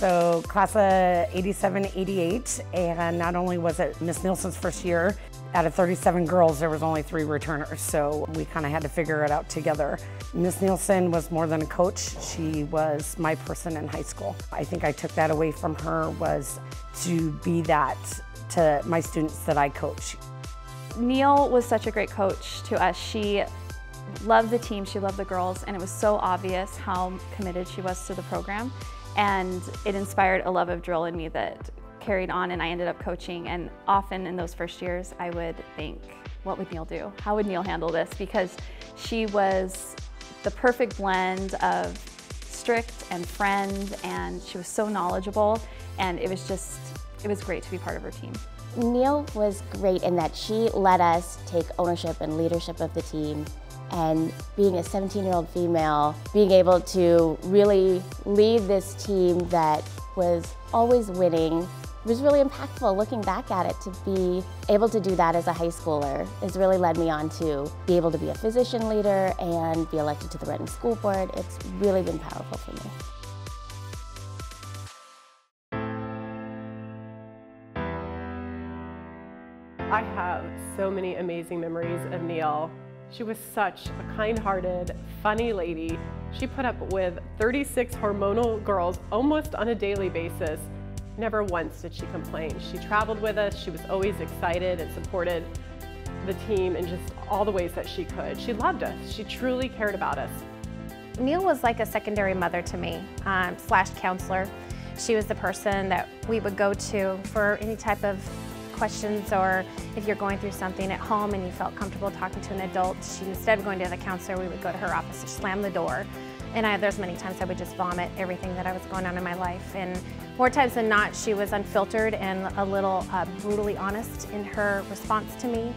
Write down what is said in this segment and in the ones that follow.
So class of 87, 88, and not only was it Miss Nielsen's first year, out of 37 girls, there was only 3 returners, so we kind of had to figure it out together. Miss Nielsen was more than a coach, she was my person in high school. I think I took that away from her, was to be that to my students that I coach. Niel was such a great coach to us. She loved the team, she loved the girls, and it was so obvious how committed she was to the program. And it inspired a love of drill in me that carried on, and I ended up coaching. And often in those first years, I would think, what would Niel do? How would Niel handle this? Because she was the perfect blend of strict and friend, and she was so knowledgeable, and it was great to be part of her team. Niel was great in that she let us take ownership and leadership of the team, and being a 17-year-old female, being able to really lead this team that was always winning was really impactful. Looking back at it, to be able to do that as a high schooler has really led me on to be able to be a physician leader and be elected to the Renton School Board. It's really been powerful for me. I have so many amazing memories of Niel. She was such a kind-hearted, funny lady. She put up with 36 hormonal girls almost on a daily basis. Never once did she complain. She traveled with us. She was always excited and supported the team in just all the ways that she could. She loved us. She truly cared about us. Niel was like a secondary mother to me, slash counselor. She was the person that we would go to for any type of questions, or if you're going through something at home and you felt comfortable talking to an adult, instead of going to the counselor, we would go to her office, slam the door. And there's many times I would just vomit everything that I was going on in my life. And more times than not, she was unfiltered and a little brutally honest in her response to me.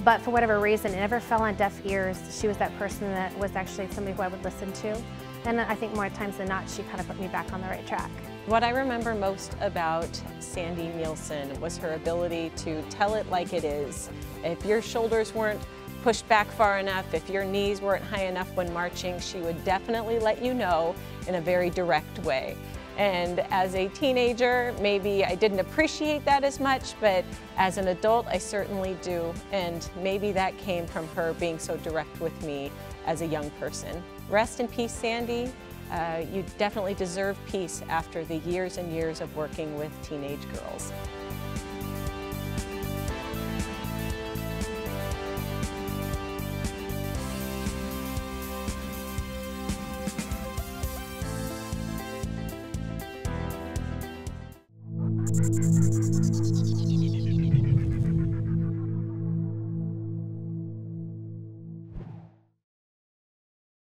But for whatever reason, it never fell on deaf ears. She was that person that was actually somebody who I would listen to. And I think more times than not, she kind of put me back on the right track. What I remember most about Sandy Nielsen was her ability to tell it like it is. If your shoulders weren't pushed back far enough, if your knees weren't high enough when marching, she would definitely let you know in a very direct way. And as a teenager, maybe I didn't appreciate that as much, but as an adult, I certainly do. And maybe that came from her being so direct with me as a young person. Rest in peace, Sandy. You definitely deserve peace after the years and years of working with teenage girls.